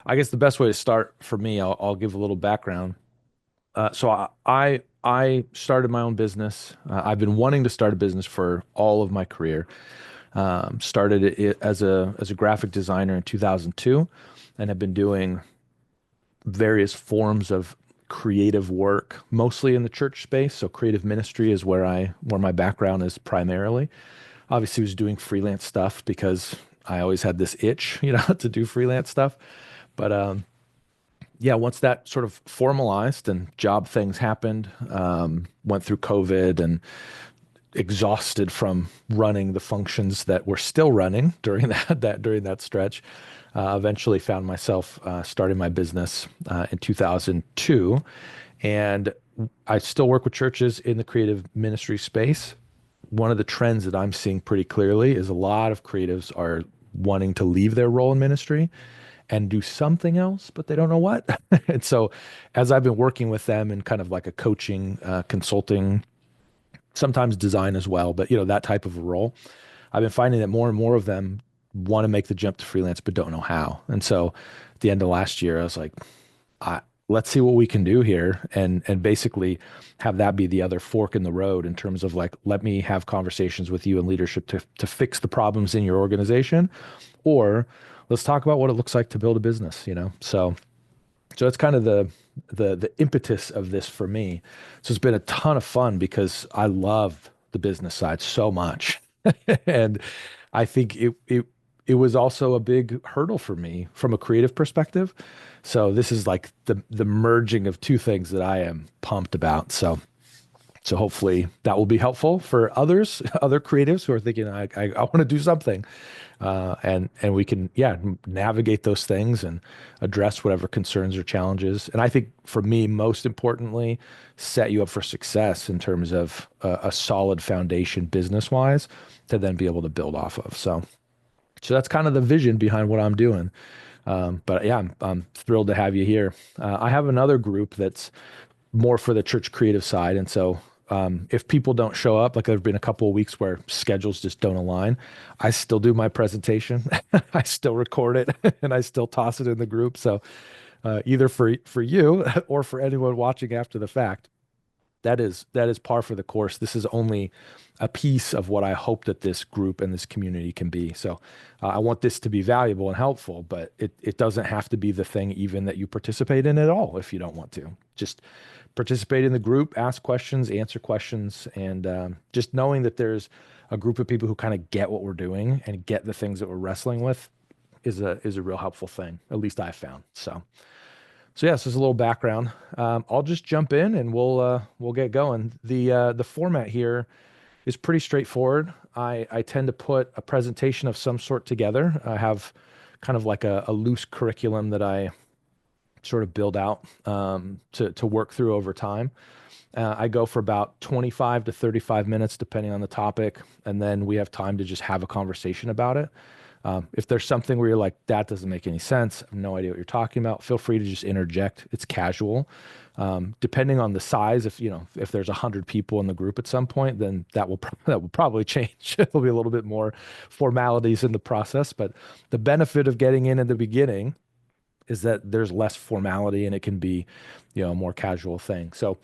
I guess the best way to start for me, I'll give a little background. So I started my own business. I've been wanting to start a business for all of my career. Started it as a graphic designer in 2002, and have been doing various forms of creative work, mostly in the church space. So creative ministry is where my background is primarily. Obviously, was doing freelance stuff because I always had this itch, to do freelance stuff. But yeah, once that sort of formalized and job things happened, went through COVID and exhausted from running the functions that were still running during that stretch. Eventually found myself starting my business in 2002, and I still work with churches in the creative ministry space. One of the trends that I'm seeing pretty clearly is a lot of creatives are wanting to leave their role in ministry and do something else, but they don't know what. And so, as I've been working with them in kind of like a coaching, consulting, sometimes design as well, but that type of a role, I've been finding that more and more of them want to make the jump to freelance but don't know how. And so, at the end of last year, I was like, I, let's see what we can do here, and basically have that be the other fork in the road in terms of like, let me have conversations with you and leadership to fix the problems in your organization, or let's talk about what it looks like to build a business. So that's kind of the impetus of this for me. So it's been a ton of fun because I love the business side so much. And I think it was also a big hurdle for me from a creative perspective. So this is like the merging of two things that I am pumped about. So hopefully that will be helpful for others, other creatives who are thinking, I want to do something, and we can, yeah, navigate those things and address whatever concerns or challenges. And I think for me, most importantly, set you up for success in terms of a solid foundation business wise to then be able to build off of. So that's kind of the vision behind what I'm doing. But yeah, I'm thrilled to have you here. I have another group that's more for the church creative side. And so if people don't show up, like there have been a couple of weeks where schedules just don't align, I still do my presentation. I still record it and I still toss it in the group. So either for you or for anyone watching after the fact, that is par for the course. This is only a piece of what I hope that this group and this community can be. So I want this to be valuable and helpful, but it doesn't have to be the thing even that you participate in at all if you don't want to. Just participate in the group, ask questions, answer questions, and just knowing that there's a group of people who kind of get what we're doing and get the things that we're wrestling with is a real helpful thing. At least I found. So yes, there's a little background. I'll just jump in and we'll get going. The format here is pretty straightforward. I tend to put a presentation of some sort together. I have kind of like a loose curriculum that I sort of build out to work through over time. I go for about 25 to 35 minutes, depending on the topic, and then we have time to just have a conversation about it. If there's something where you're like, that doesn't make any sense, I have no idea what you're talking about, feel free to just interject. It's casual. Depending on the size, if there's 100 people in the group at some point, then that will probably change. There'll be a little bit more formalities in the process, but the benefit of getting in at the beginning is that there's less formality and it can be, a more casual thing. So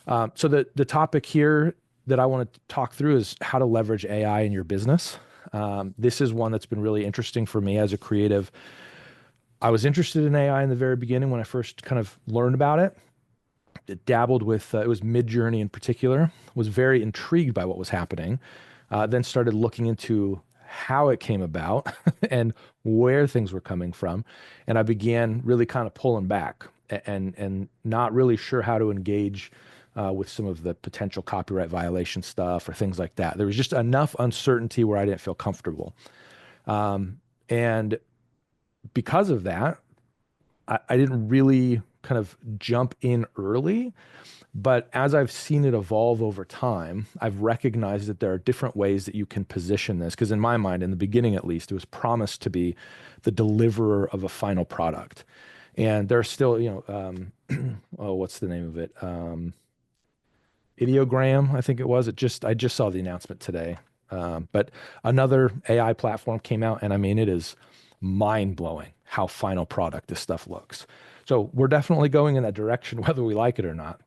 the topic here that I want to talk through is how to leverage AI in your business. This is one that's been really interesting for me as a creative. I was interested in AI in the very beginning when I first kind of learned about it. It dabbled with it was Midjourney in particular. Was very intrigued by what was happening. Then started looking into how it came about and where things were coming from, and I began really kind of pulling back and not really sure how to engage with some of the potential copyright violation stuff or things like that. There was just enough uncertainty where I didn't feel comfortable. And because of that, I didn't really kind of jump in early. But as I've seen it evolve over time, I've recognized that there are different ways that you can position this. Because in my mind, in the beginning at least, it was promised to be the deliverer of a final product. And there's still, oh, what's the name of it? Ideogram, I think it was. I just saw the announcement today. But another AI platform came out, and I mean, it is mind blowing how final product this stuff looks. So we're definitely going in that direction, whether we like it or not.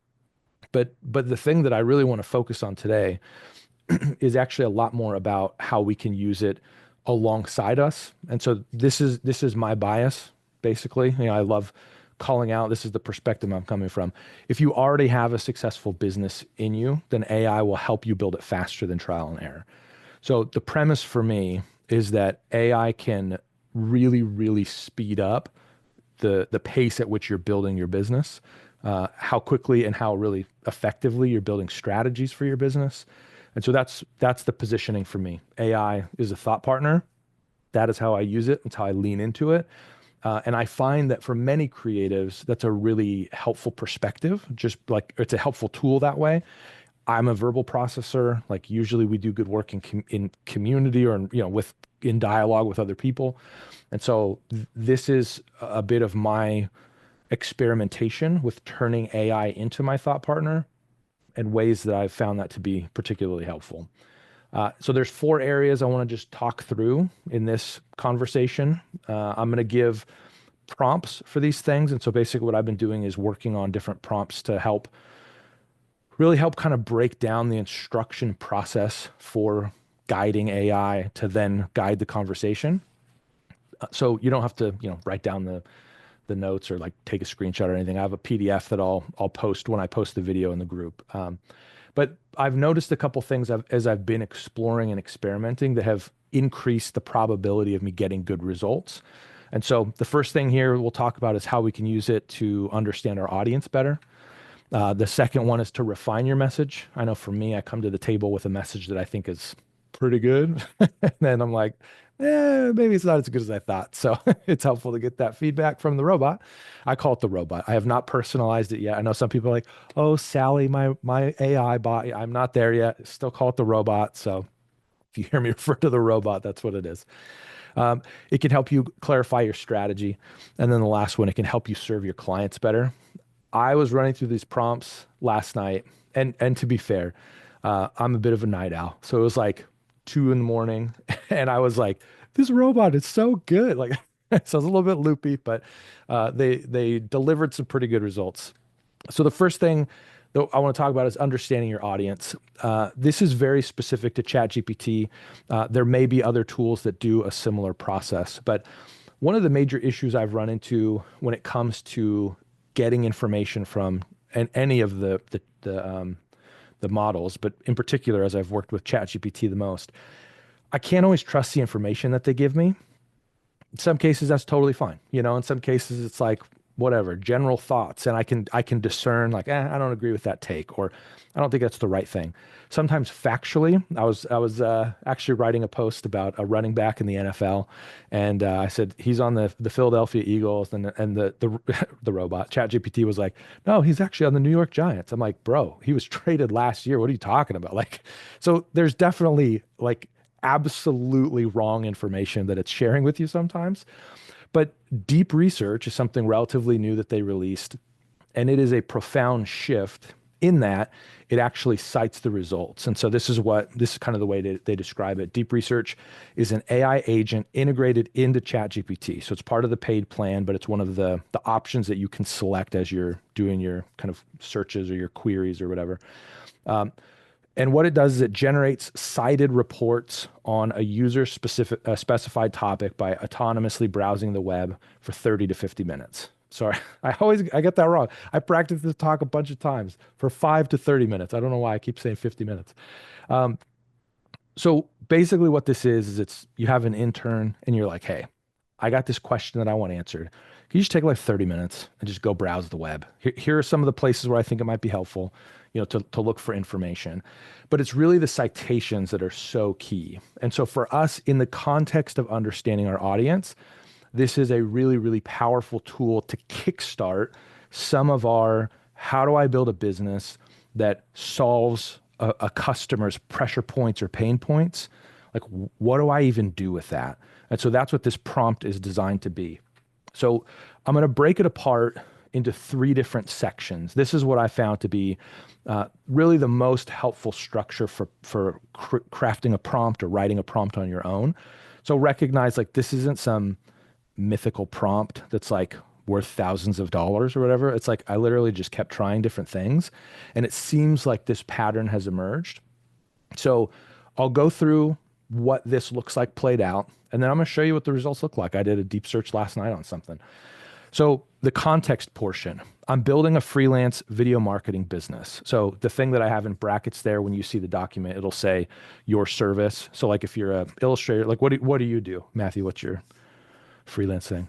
But the thing that I really want to focus on today is actually a lot more about how we can use it alongside us. And so this is my bias, basically. I love calling out, this is the perspective I'm coming from. If you already have a successful business in you, then AI will help you build it faster than trial and error. So the premise for me is that AI can really, really speed up the pace at which you're building your business, how quickly and how really effectively you're building strategies for your business. And so that's the positioning for me. AI is a thought partner. That is how I use it. It's how I lean into it. And I find that for many creatives, that's a really helpful perspective, just like it's a helpful tool that way. I'm a verbal processor. Like usually we do good work in community or in dialogue with other people. And so this is a bit of my experimentation with turning AI into my thought partner and ways that I've found that to be particularly helpful. So there's 4 areas I want to just talk through in this conversation. I'm going to give prompts for these things. And so basically what I've been doing is working on different prompts to really help kind of break down the instruction process for guiding AI to then guide the conversation. So you don't have to, write down the notes or like take a screenshot or anything. I have a PDF that I'll post when I post the video in the group. But I've noticed a couple things as I've been exploring and experimenting that have increased the probability of me getting good results. And so the first thing here we'll talk about is how we can use it to understand our audience better. The second one is to refine your message. I know for me, I come to the table with a message that I think is pretty good. And then I'm like, maybe it's not as good as I thought. So it's helpful to get that feedback from the robot. I call it the robot. I have not personalized it yet. I know some people are like, oh, Sally, my AI bot. I'm not there yet. Still call it the robot. So if you hear me refer to the robot, that's what it is. It can help you clarify your strategy. And then the last one, it can help you serve your clients better. I was running through these prompts last night, and to be fair, I'm a bit of a night owl. So it was like 2 a.m, and I was like, this robot is so good. Like, so I was a little bit loopy, but they delivered some pretty good results. So the first thing that I want to talk about is understanding your audience. This is very specific to ChatGPT. There may be other tools that do a similar process, but one of the major issues I've run into when it comes to getting information from any of the models, but in particular, as I've worked with ChatGPT the most, I can't always trust the information that they give me. In some cases, that's totally fine. In some cases, it's like, whatever, general thoughts. And I can discern like, I don't agree with that take, or I don't think that's the right thing. Sometimes factually, I was actually writing a post about a running back in the NFL. And I said, he's on the Philadelphia Eagles, and the robot ChatGPT was like, no, he's actually on the New York Giants. I'm like, bro, he was traded last year. What are you talking about? Like, so there's definitely like absolutely wrong information that it's sharing with you sometimes. But deep research is something relatively new that they released, and it is a profound shift in that it actually cites the results. And so this is kind of the way they describe it. Deep research is an AI agent integrated into ChatGPT. So it's part of the paid plan, but it's one of the options that you can select as you're doing your kind of searches or your queries or whatever. And what it does is it generates cited reports on a specified topic by autonomously browsing the web for 30 to 50 minutes. Sorry, I get that wrong. I practiced this talk a bunch of times for 5 to 30 minutes. I don't know why I keep saying 50 minutes. So basically what this is you have an intern and you're like, hey, I got this question that I want answered. Can you just take like 30 minutes and just go browse the web? Here are some of the places where I think it might be helpful, to look for information. But it's really the citations that are so key. And so for us, in the context of understanding our audience, this is a really, really powerful tool to kickstart some of our, how do I build a business that solves a customer's pressure points or pain points? Like, what do I even do with that? And so that's what this prompt is designed to be. So I'm going to break it apart into 3 different sections. This is what I found to be really the most helpful structure for crafting a prompt or writing a prompt on your own. So recognize like this isn't some mythical prompt that's like worth thousands of dollars or whatever. It's like I literally just kept trying different things. And it seems like this pattern has emerged. So I'll go through what this looks like played out, and then I'm going to show you what the results look like. I did a deep search last night on something. So the context portion, I'm building a freelance video marketing business. So the thing that I have in brackets there, when you see the document, it'll say your service. So like if you're a illustrator, like what do you do, Matthew? What's your freelance thing?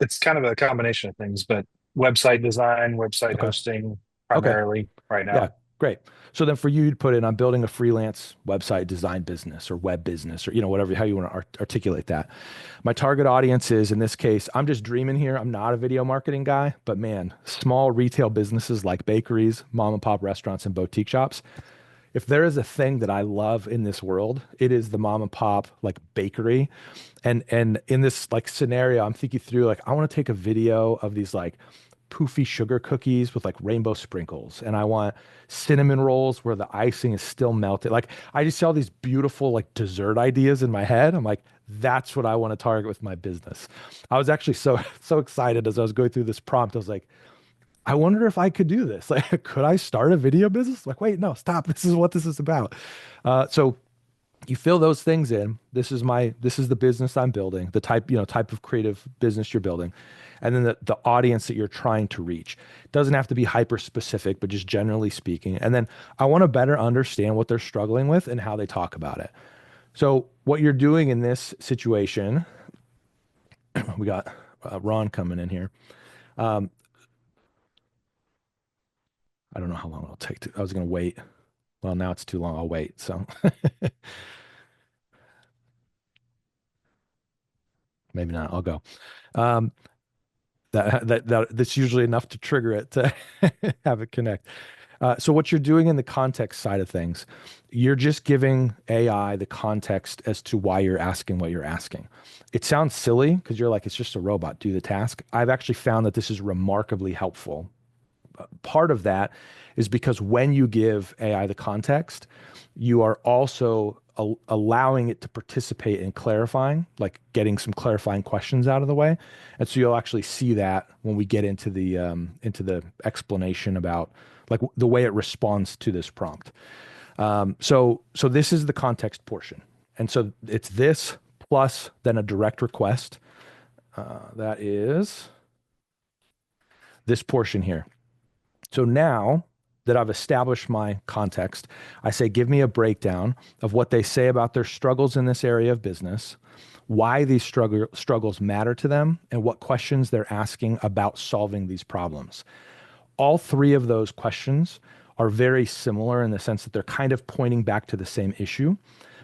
It's kind of a combination of things, but website design, website Okay. hosting Okay. primarily right Yeah, now. great. So then for you, you'd put in, I'm building a freelance website design business or web business or, whatever, how you want to articulate that. My target audience is, in this case, I'm just dreaming here. I'm not a video marketing guy, but man, small retail businesses like bakeries, mom and pop restaurants, and boutique shops. If there is a thing that I love in this world, it is the mom and pop like bakery. And in this like scenario, I'm thinking through like I want to take a video of these like poofy sugar cookies with like rainbow sprinkles, and I want cinnamon rolls where the icing is still melted. Like I just see all these beautiful like dessert ideas in my head. I'm like, that's what I want to target with my business. I was actually so excited as I was going through this prompt. I was like, I wonder if I could do this. Like, could I start a video business? Like, wait, no, stop. This is what this is about. So you fill those things in. This is the business I'm building, the type of creative business you're building. And then the audience that you're trying to reach. It doesn't have to be hyper specific, but just generally speaking. And then I want to better understand what they're struggling with and how they talk about it. So what you're doing in this situation, we got Ron coming in here. Um, I don't know how long it'll take to, I was going to wait. Well, now it's too long. I'll wait. So maybe not. I'll go. Um, that's usually enough to trigger it to have it connect. So what you're doing in the context side of things, you're just giving AI the context as to why you're asking what you're asking. It sounds silly because you're like, it's just a robot, do the task. I've actually found that this is remarkably helpful. Part of that is because when you give AI the context, you are also allowing it to participate in clarifying, like getting some clarifying questions out of the way. And so you'll actually see that when we get into the explanation about like the way it responds to this prompt. So this is the context portion, and so it's this plus then a direct request. That is this portion here. So now that I've established my context, I say, give me a breakdown of what they say about their struggles in this area of business, why these struggles matter to them, and what questions they're asking about solving these problems. All three of those questions are very similar in the sense that they're kind of pointing back to the same issue.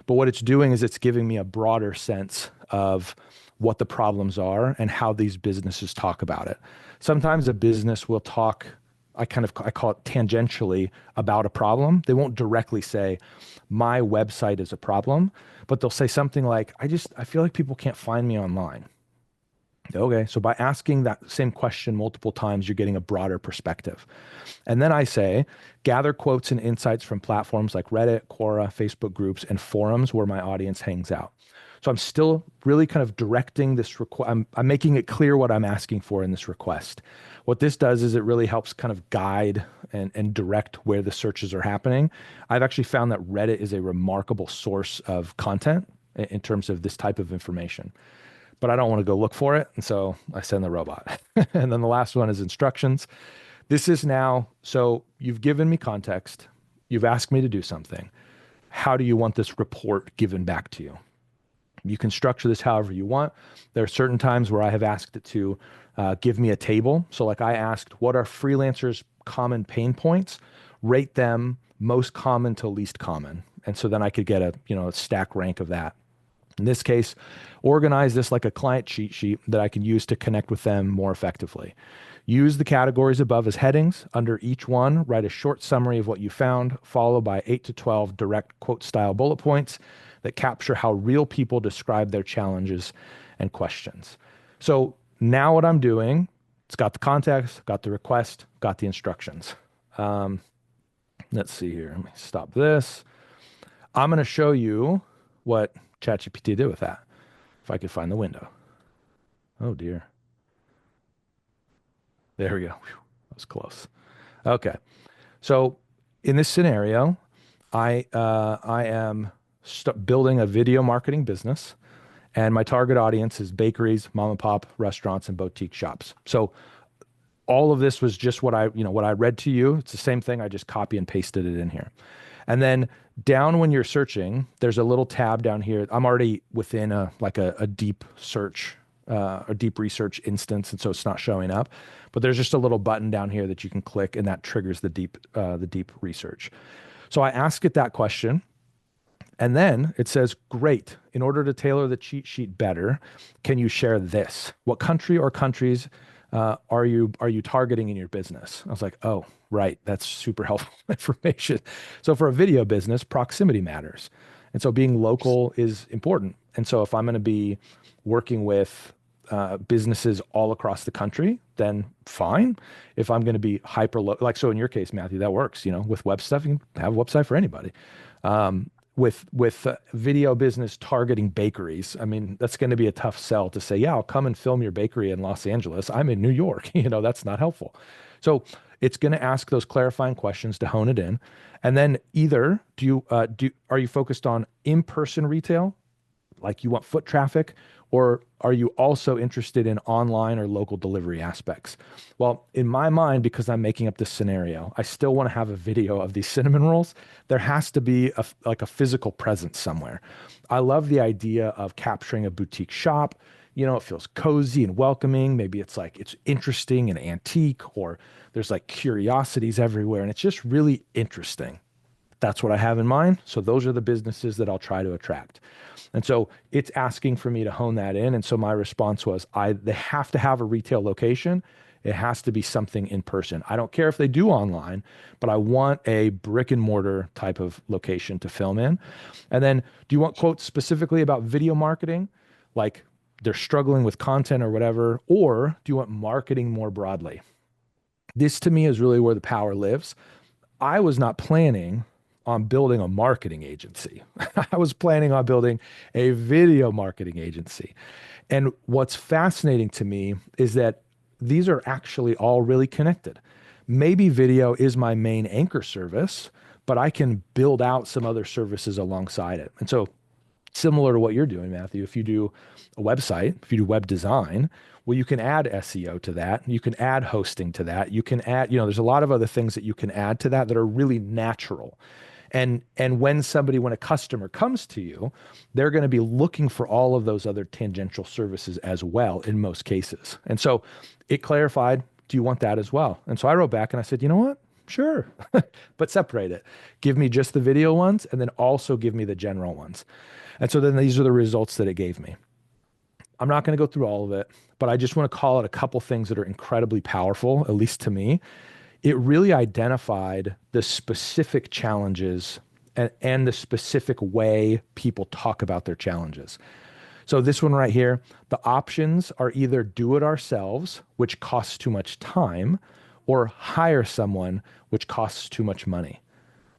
But what it's doing is it's giving me a broader sense of what the problems are and how these businesses talk about it. Sometimes a business will talk, I call it tangentially about a problem. They won't directly say, my website is a problem, but they'll say something like, I feel like people can't find me online. Okay, so by asking that same question multiple times, you're getting a broader perspective. And then I say, gather quotes and insights from platforms like Reddit, Quora, Facebook groups, and forums where my audience hangs out. So I'm still really kind of directing this request. I'm making it clear what I'm asking for in this request. What this does is it really helps kind of guide and direct where the searches are happening. I've actually found that Reddit is a remarkable source of content in terms of this type of information, but I don't want to go look for it. And so I send the robot. And then the last one is instructions. This is now, so you've given me context. You've asked me to do something. How do you want this report given back to you? You can structure this however you want. There are certain times where I have asked it to give me a table. So, like I asked, what are freelancers' common pain points? Rate them most common to least common. And so then I could get a stack rank of that. In this case, organize this like a client cheat sheet that I can use to connect with them more effectively. Use the categories above as headings. Under each one, write a short summary of what you found, followed by 8 to 12 direct quote style bullet points that capture how real people describe their challenges and questions. So now what I'm doing, it's got the context, got the request, got the instructions. Um, let's see here. Let me stop this. I'm going to show you what ChatGPT did with that. If I could find the window. Oh dear. There we go. Whew, that was close. Okay. So in this scenario, I am building a video marketing business, and my target audience is bakeries, mom and pop restaurants, and boutique shops. So all of this was just what I read to you. It's the same thing. I just copy and pasted it in here. And then down when you're searching, there's a little tab down here. I'm already within a deep search, a deep research instance, and so it's not showing up. But there's just a little button down here that you can click, and that triggers the deep research. So I ask it that question, and then it says, "Great. In order to tailor the cheat sheet better, can you share this? What country or countries are you targeting in your business?" I was like, "Oh, right. That's super helpful information." So for a video business, proximity matters. And so being local is important. And so if I'm going to be working with businesses all across the country, then fine. If I'm going to be like, so in your case, Matthew, that works, with web stuff, you can have a website for anybody. With video business targeting bakeries, I mean, that's going to be a tough sell to say, yeah, I'll come and film your bakery in Los Angeles. I'm in New York. That's not helpful. So it's going to ask those clarifying questions to hone it in. And then either are you focused on in-person retail, like you want foot traffic, or are you also interested in online or local delivery aspects? Well, in my mind, because I'm making up this scenario, I still want to have a video of these cinnamon rolls. There has to be a physical presence somewhere. I love the idea of capturing a boutique shop. It feels cozy and welcoming. Maybe it's interesting and antique, or there's like curiosities everywhere, and it's just really interesting. That's what I have in mind. So those are the businesses that I'll try to attract. And so it's asking for me to hone that in. And so my response was, they have to have a retail location. It has to be something in person. I don't care if they do online, but I want a brick and mortar type of location to film in. And then, do you want quotes specifically about video marketing? Like they're struggling with content or whatever, or do you want marketing more broadly? This to me is really where the power lives. I was not planning on building a marketing agency. I was planning on building a video marketing agency. And what's fascinating to me is that these are actually all really connected. Maybe video is my main anchor service, but I can build out some other services alongside it. And so, similar to what you're doing, Matthew, if you do a website, if you do web design, well, you can add SEO to that. You can add hosting to that. You can add, there's a lot of other things that you can add to that are really natural. And when a customer comes to you, they're going to be looking for all of those other tangential services as well in most cases. And so it clarified, do you want that as well? And so I wrote back and I said, you know what? Sure, but separate it. Give me just the video ones, and then also give me the general ones. And so then these are the results that it gave me. I'm not going to go through all of it, but I just want to call it a couple things that are incredibly powerful, at least to me. It really identified the specific challenges and the specific way people talk about their challenges. So this one right here, the options are either do it ourselves, which costs too much time, or hire someone, which costs too much money.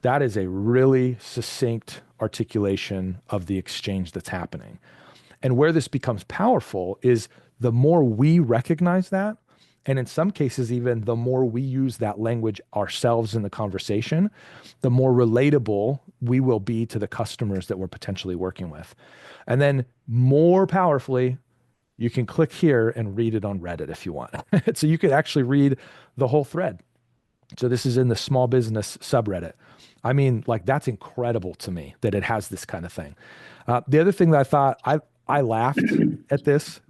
That is a really succinct articulation of the exchange that's happening. And where this becomes powerful is the more we recognize that, and in some cases, even the more we use that language ourselves in the conversation, the more relatable we will be to the customers that we're potentially working with. And then more powerfully, you can click here and read it on Reddit if you want. So you could actually read the whole thread. So this is in the small business subreddit. I mean, that's incredible to me that it has this kind of thing. The other thing that I thought, I laughed at this.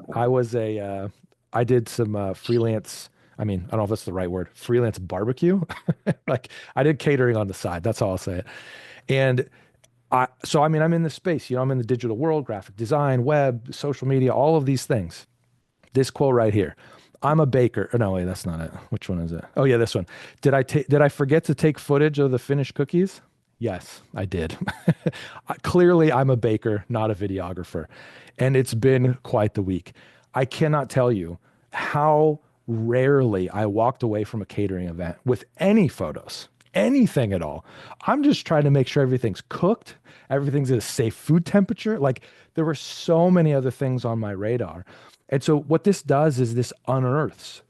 I did some freelance, I don't know if that's the right word, freelance barbecue. I did catering on the side. That's all I'll say it. And I'm in this space, I'm in the digital world, graphic design, web, social media, all of these things. This quote right here. I'm a baker. Oh, no, wait, that's not it. Which one is it? Oh yeah, this one. Did I forget to take footage of the finished cookies? Yes, I did. Clearly, I'm a baker, not a videographer. And it's been quite the week. I cannot tell you how rarely I walked away from a catering event with any photos, anything at all. I'm just trying to make sure everything's cooked, everything's at a safe food temperature. Like there were so many other things on my radar. And so what this does is this unearths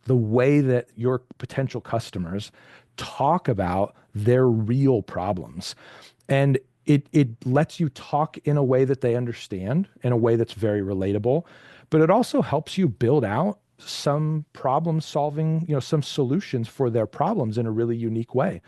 the way that your potential customers talk about their real problems. And it lets you talk in a way that they understand, in a way that's very relatable, but it also helps you build out some problem solving, some solutions for their problems in a really unique way.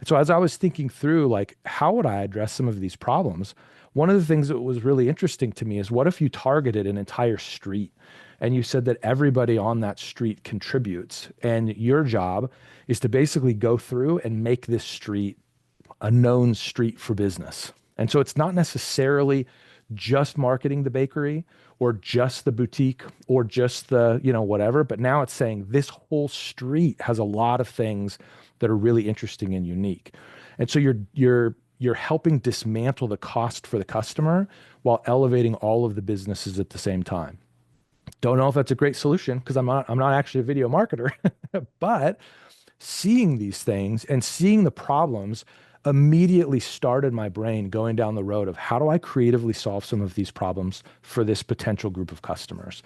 So as I was thinking through, like, how would I address some of these problems? One of the things that was really interesting to me is what if you targeted an entire street and you said that everybody on that street contributes, and your job is to basically go through and make this street a known street for business. And so it's not necessarily just marketing the bakery or just the boutique or just the, whatever, but now it's saying this whole street has a lot of things that are really interesting and unique. And so you're helping dismantle the cost for the customer while elevating all of the businesses at the same time. Don't know if that's a great solution because I'm not actually a video marketer, but seeing these things and seeing the problems immediately started my brain going down the road of how do I creatively solve some of these problems for this potential group of customers.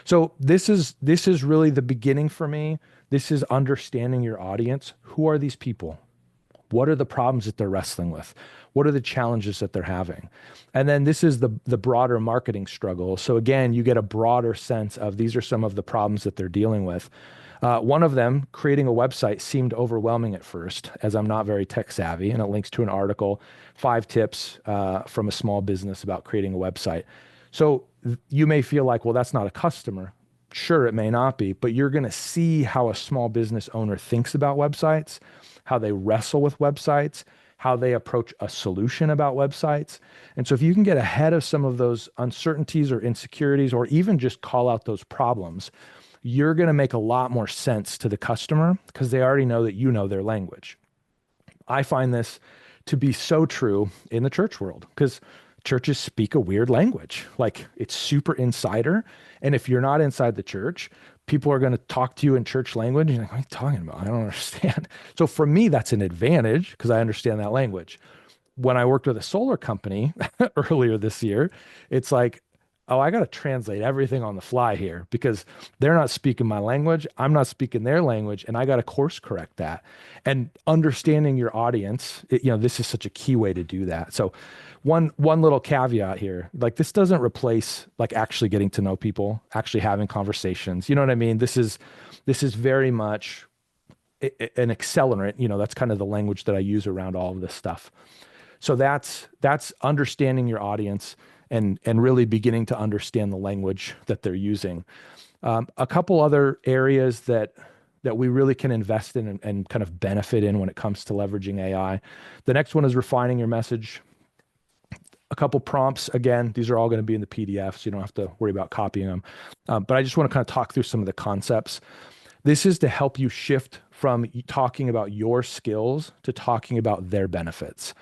So this is really the beginning for me. This is understanding your audience. Who are these people? What are the problems that they're wrestling with? What are the challenges that they're having? And then this is the broader marketing struggle. So again, you get a broader sense of these are some of the problems that they're dealing with. One of them, creating a website, seemed overwhelming at first, as I'm not very tech savvy, and it links to an article, 5 tips from a small business about creating a website. So you may feel like, well, that's not a customer. Sure, it may not be, but you're going to see how a small business owner thinks about websites, how they wrestle with websites, how they approach a solution about websites. And so if you can get ahead of some of those uncertainties or insecurities, or even just call out those problems, you're going to make a lot more sense to the customer because they already know that you know their language. I find this to be so true in the church world because churches speak a weird language. Like it's super insider. And if you're not inside the church, people are going to talk to you in church language. And you're like, what are you talking about? I don't understand. So for me, that's an advantage because I understand that language. When I worked with a solar company earlier this year, it's like, oh, I got to translate everything on the fly here because they're not speaking my language. I'm not speaking their language. And I got to course correct that. And understanding your audience, this is such a key way to do that. So one little caveat here, like this doesn't replace like actually getting to know people, actually having conversations. You know what I mean? This is very much an accelerant. That's kind of the language that I use around all of this stuff. So that's understanding your audience and really beginning to understand the language that they're using. A couple other areas that we really can invest in and kind of benefit in when it comes to leveraging AI. The next one is refining your message. A couple prompts. Again, these are all going to be in the PDF, so you don't have to worry about copying them. But I just want to kind of talk through some of the concepts. This is to help you shift from talking about your skills to talking about their benefits.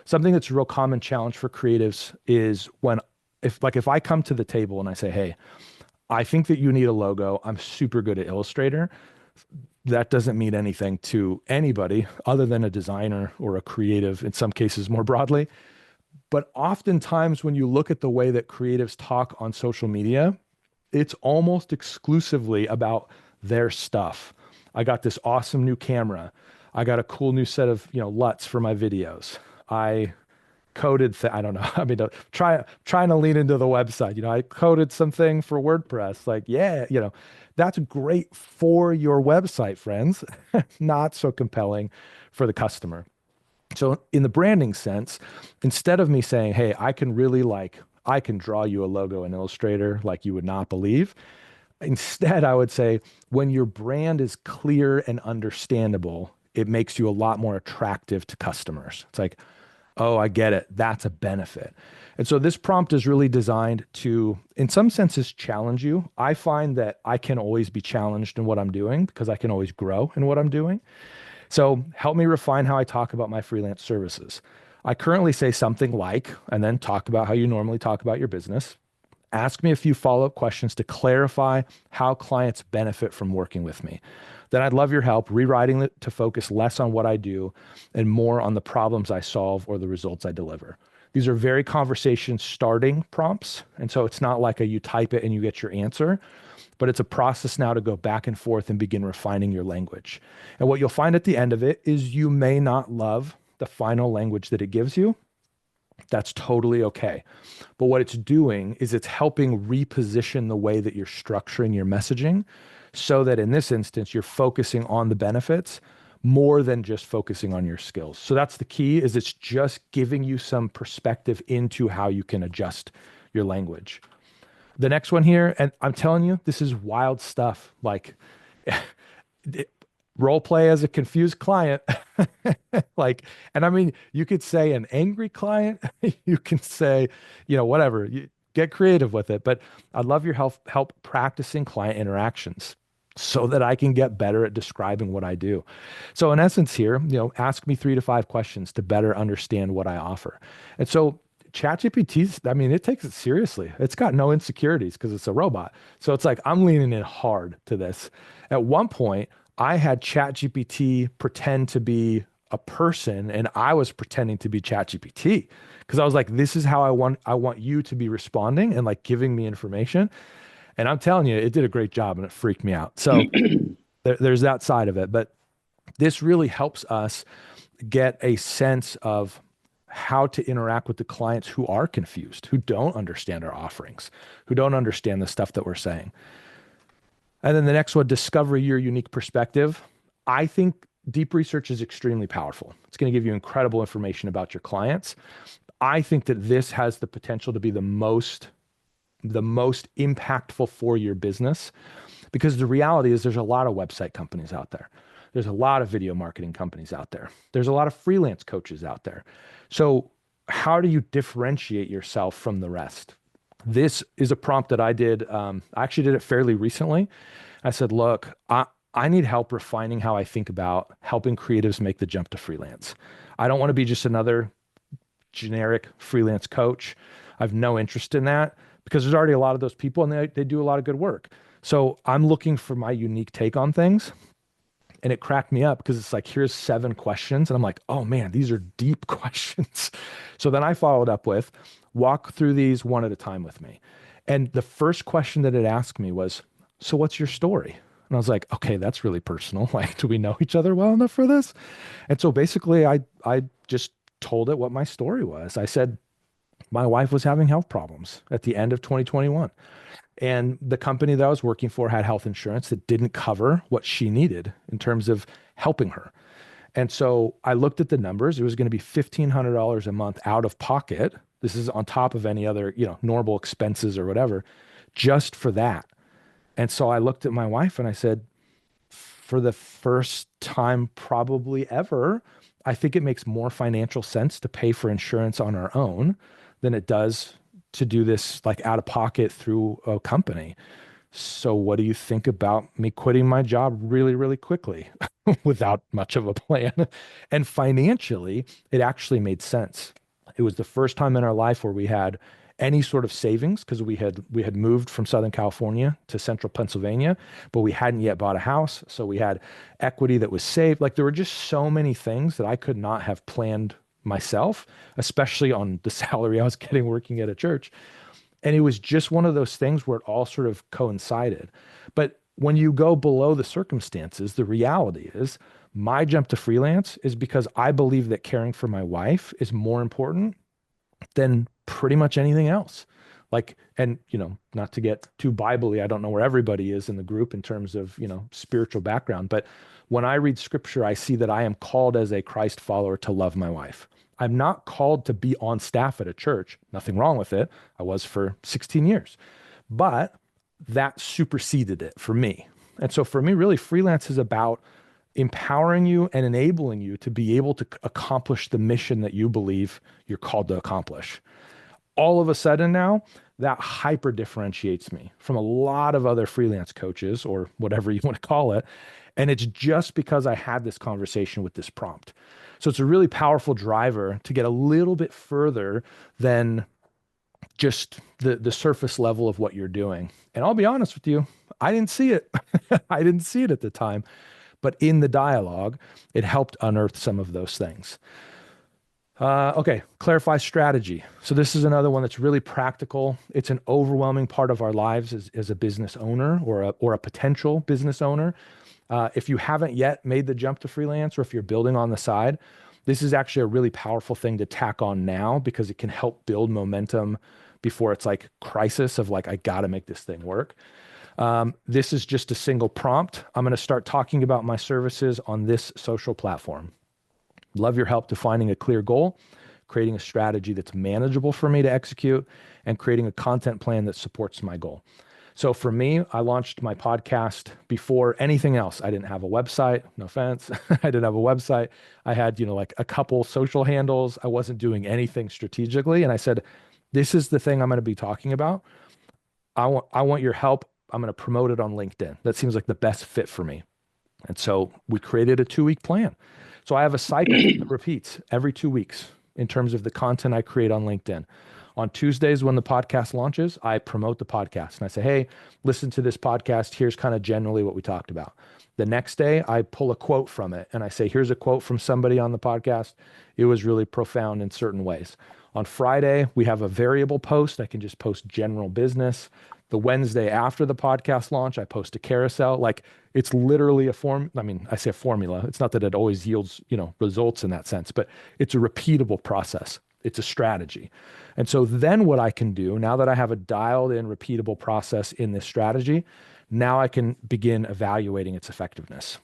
Something that's a real common challenge for creatives is if I come to the table and I say, hey, I think that you need a logo. I'm super good at Illustrator. That doesn't mean anything to anybody other than a designer or a creative, in some cases more broadly. But oftentimes when you look at the way that creatives talk on social media, it's almost exclusively about their stuff. I got this awesome new camera. I got a cool new set of, LUTs for my videos. I coded, I don't know. I mean, trying to lean into the website. I coded something for WordPress. Like, yeah, that's great for your website, friends. Not so compelling for the customer. So in the branding sense, instead of me saying, hey, I can draw you a logo in Illustrator like you would not believe. Instead, I would say when your brand is clear and understandable, it makes you a lot more attractive to customers. It's like, oh, I get it. That's a benefit. And so this prompt is really designed to, in some senses, challenge you. I find that I can always be challenged in what I'm doing because I can always grow in what I'm doing. So help me refine how I talk about my freelance services. I currently say something like, and then talk about how you normally talk about your business. Ask me a few follow-up questions to clarify how clients benefit from working with me. Then I'd love your help rewriting it to focus less on what I do and more on the problems I solve or the results I deliver. These are very conversation starting prompts. And so it's not like you type it and you get your answer, but it's a process now to go back and forth and begin refining your language. And what you'll find at the end of it is you may not love the final language that it gives you. That's totally okay. But what it's doing is it's helping reposition the way that you're structuring your messaging so that in this instance, you're focusing on the benefits more than just focusing on your skills. So that's the key is it's just giving you some perspective into how you can adjust your language. The next one here, and I'm telling you, this is wild stuff. Like role play as a confused client. Like, and I mean, you could say an angry client, you can say, whatever, you get creative with it. But I'd love your help practicing client interactions so that I can get better at describing what I do. So in essence here, ask me 3 to 5 questions to better understand what I offer. And so ChatGPT's, I mean, it takes it seriously. It's got no insecurities because it's a robot. So it's like, I'm leaning in hard to this. At one point, I had ChatGPT pretend to be a person and I was pretending to be ChatGPT because I was like, this is how I want you to be responding and like giving me information. And I'm telling you, it did a great job and it freaked me out. So there's that side of it. But this really helps us get a sense of how to interact with the clients who are confused, who don't understand our offerings, who don't understand the stuff that we're saying. And then the next one, discover your unique perspective. I think deep research is extremely powerful. It's going to give you incredible information about your clients. I think that this has the potential to be the most impactful for your business because the reality is there's a lot of website companies out there. There's a lot of video marketing companies out there. There's a lot of freelance coaches out there. So how do you differentiate yourself from the rest? This is a prompt that I did. I actually did it fairly recently. I said, look, I need help refining how I think about helping creatives make the jump to freelance. I don't want to be just another generic freelance coach. I have no interest in that because there's already a lot of those people and they do a lot of good work. So I'm looking for my unique take on things. And it cracked me up because it's like, here's 7 questions. And I'm like, oh man, these are deep questions. So then I followed up with, walk through these one at a time with me. And the first question that it asked me was, so what's your story? And I was like, okay, that's really personal. Like, do we know each other well enough for this? And so basically I just told it what my story was. I said, my wife was having health problems at the end of 2021. And the company that I was working for had health insurance that didn't cover what she needed in terms of helping her. And so I looked at the numbers. It was going to be $1,500 a month out of pocket. This is on top of any other, normal expenses or whatever, just for that. And so I looked at my wife and I said, for the first time probably ever, I think it makes more financial sense to pay for insurance on our own than it does to do this like out of pocket through a company. So what do you think about me quitting my job really, really quickly without much of a plan? And financially, it actually made sense. It was the first time in our life where we had any sort of savings because we had moved from Southern California to central Pennsylvania, but we hadn't yet bought a house. So we had equity that was saved. Like there were just so many things that I could not have planned myself, especially on the salary I was getting working at a church. And it was just one of those things where it all sort of coincided. But when you go below the circumstances, the reality is my jump to freelance is because I believe that caring for my wife is more important than pretty much anything else. Like, and, not to get too Bible-y, I don't know where everybody is in the group in terms of, spiritual background, but when I read scripture, I see that I am called as a Christ follower to love my wife. I'm not called to be on staff at a church. Nothing wrong with it. I was for 16 years, but that superseded it for me. And so for me, really, freelance is about empowering you and enabling you to be able to accomplish the mission that you believe you're called to accomplish. All of a sudden now, that hyper differentiates me from a lot of other freelance coaches or whatever you want to call it. And it's just because I had this conversation with this prompt. So it's a really powerful driver to get a little bit further than just the surface level of what you're doing. And I'll be honest with you, I didn't see it. I didn't see it at the time, but in the dialogue, it helped unearth some of those things. Okay, clarify strategy. So this is another one that's really practical. It's an overwhelming part of our lives as a business owner or a potential business owner. If you haven't yet made the jump to freelance, or if you're building on the side, this is actually a really powerful thing to tack on now because it can help build momentum before it's like crisis of like, I got to make this thing work. This is just a single prompt. I'm going to start talking about my services on this social platform. Love your help defining a clear goal, creating a strategy that's manageable for me to execute, and creating a content plan that supports my goal. So for me, I launched my podcast before anything else. I didn't have a website, no offense. I didn't have a website. I had, like a couple social handles. I wasn't doing anything strategically. And I said, this is the thing I'm going to be talking about. I want your help. I'm going to promote it on LinkedIn. That seems like the best fit for me. And so we created a 2-week plan. So I have a cycle that repeats every 2 weeks in terms of the content I create on LinkedIn. On Tuesdays, when the podcast launches, I promote the podcast and I say, hey, listen to this podcast. Here's kind of generally what we talked about. The next day, I pull a quote from it and I say, here's a quote from somebody on the podcast. It was really profound in certain ways. On Friday, we have a variable post. I can just post general business. The Wednesday after the podcast launch, I post a carousel. Like it's literally a form. I mean, I say a formula. It's not that it always yields, results in that sense, but it's a repeatable process. It's a strategy. And so then what I can do now that I have a dialed in repeatable process in this strategy, now I can begin evaluating its effectiveness.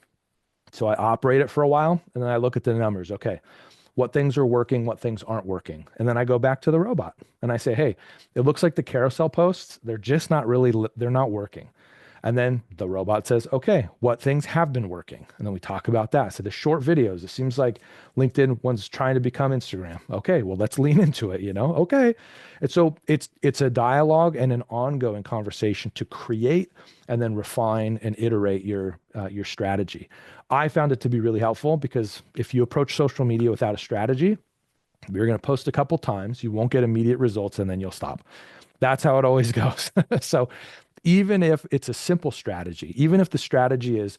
So I operate it for a while and then I look at the numbers. Okay, what things are working, what things aren't working. And then I go back to the robot and I say, hey, it looks like the carousel posts, they're just not really, they're not working. And then the robot says, okay, what things have been working? And then we talk about that. So the short videos, it seems like LinkedIn one's trying to become Instagram. Okay, well, let's lean into it, Okay. And so it's a dialogue and an ongoing conversation to create and then refine and iterate your strategy. I found it to be really helpful because if you approach social media without a strategy, you're going to post a couple times, you won't get immediate results, and then you'll stop. That's how it always goes. So even if it's a simple strategy, even if the strategy is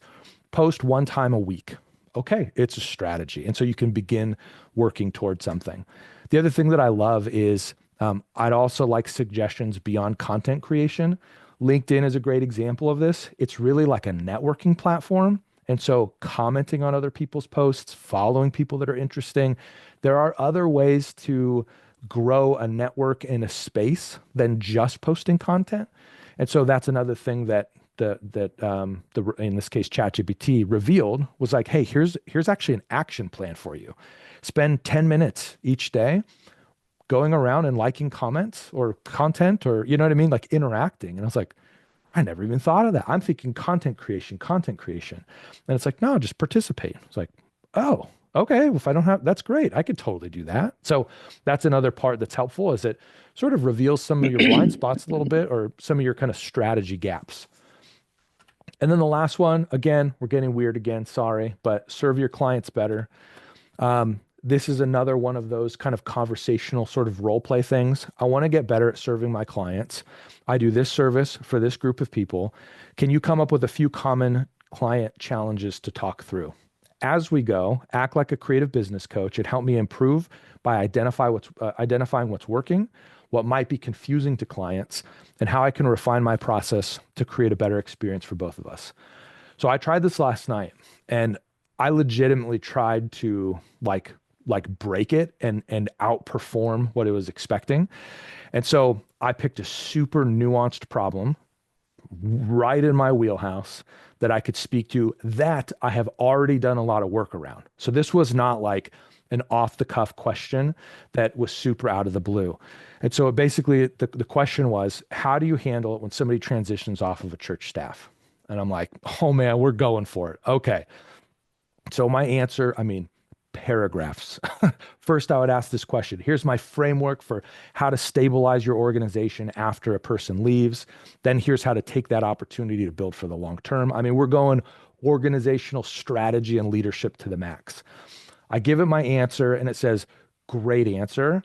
post one time a week, okay, it's a strategy. And so you can begin working towards something. The other thing that I love is I'd also like suggestions beyond content creation. LinkedIn is a great example of this. It's really like a networking platform. And so commenting on other people's posts, following people that are interesting, there are other ways to grow a network in a space than just posting content. And so that's another thing that in this case ChatGPT revealed was like, hey, here's actually an action plan for you. Spend 10 minutes each day going around and liking comments or content or you know what I mean, like interacting. And I was like, I never even thought of that. I'm thinking content creation. And it's like, no, just participate. It's like, oh, okay. Well, if I don't have, that's great. I could totally do that. So that's another part that's helpful is it sort of reveals some of your blind spots a little bit or some of your kind of strategy gaps. And then the last one, again, we're getting weird again, sorry, but serve your clients better. This is another one of those kind of conversational sort of role play things. I want to get better at serving my clients. I do this service for this group of people. Can you come up with a few common client challenges to talk through? As we go, act like a creative business coach and help me improve by identifying what's working, what might be confusing to clients, and how I can refine my process to create a better experience for both of us. So I tried this last night and I legitimately tried to like break it and outperform what it was expecting. And so I picked a super nuanced problem right in my wheelhouse that I could speak to that I have already done a lot of work around. So this was not like an off the cuff question that was super out of the blue. And so basically the question was, how do you handle it when somebody transitions off of a church staff? And I'm like, oh man, we're going for it. Okay. So my answer, paragraphs. First, I would ask this question. Here's my framework for how to stabilize your organization after a person leaves. Then here's how to take that opportunity to build for the long term. We're going organizational strategy and leadership to the max. I give it my answer and it says, great answer.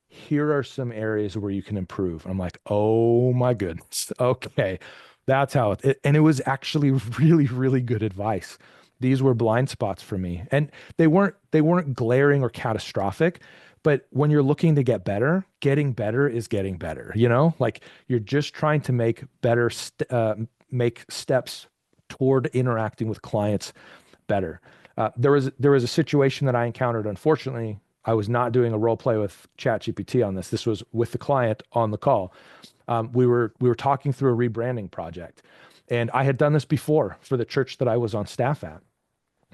Here are some areas where you can improve. I'm like, oh my goodness. Okay. That's how and it was actually really, really good advice. These were blind spots for me. And they weren't glaring or catastrophic, but when you're looking to get better, getting better is getting better, Like you're just trying to make steps toward interacting with clients better. There was a situation that I encountered. Unfortunately, I was not doing a role play with ChatGPT on this. This was with the client on the call. We were talking through a rebranding project, and I had done this before for the church that I was on staff at.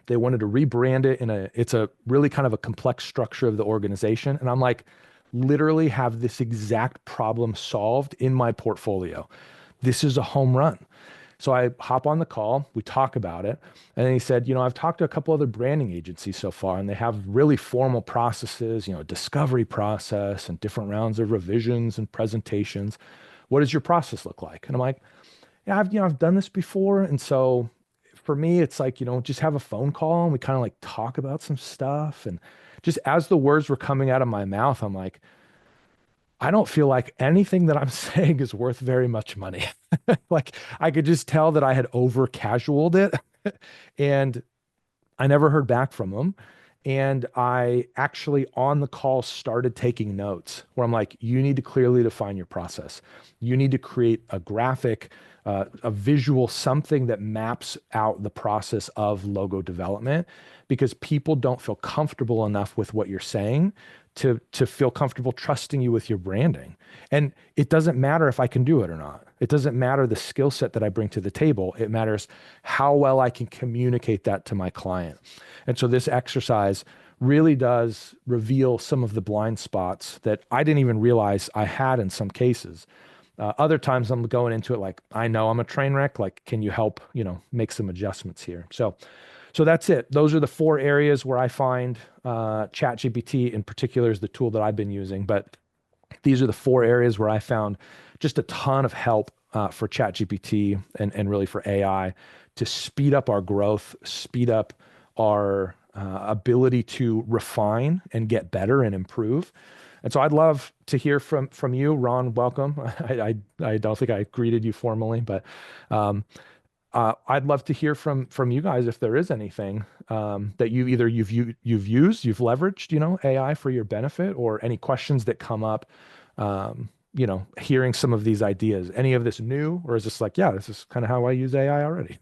They wanted to rebrand it it's a really kind of a complex structure of the organization, and I'm like, literally have this exact problem solved in my portfolio. This is a home run. So I hop on the call, we talk about it. And then he said, I've talked to a couple other branding agencies so far, and they have really formal processes, discovery process and different rounds of revisions and presentations. What does your process look like? And I'm like, yeah, I've done this before. And so for me, it's like, just have a phone call and we kind of like talk about some stuff. And just as the words were coming out of my mouth, I'm like, I don't feel like anything that I'm saying is worth very much money. Like I could just tell that I had over casualed it and I never heard back from them. And I actually on the call started taking notes where I'm like, you need to clearly define your process. You need to create a graphic, a visual, something that maps out the process of logo development because people don't feel comfortable enough with what you're saying to feel comfortable trusting you with your branding. And it doesn't matter if I can do it or not. It doesn't matter the skill set that I bring to the table. It matters how well I can communicate that to my client. And so this exercise really does reveal some of the blind spots that I didn't even realize I had in some cases. Other times I'm going into it like, I know I'm a train wreck. Like, can you help, make some adjustments here? So that's it. Those are the four areas where I find ChatGPT in particular is the tool that I've been using. But these are the four areas where I found just a ton of help for ChatGPT and really for AI to speed up our growth, speed up our ability to refine and get better and improve. And so I'd love to hear from you, Ron. Welcome. I don't think I greeted you formally, but um, I'd love to hear from you guys if there is anything that you've used, you've leveraged, AI for your benefit, or any questions that come up. Hearing some of these ideas. Any of this new, or is this like, yeah, this is kind of how I use AI already?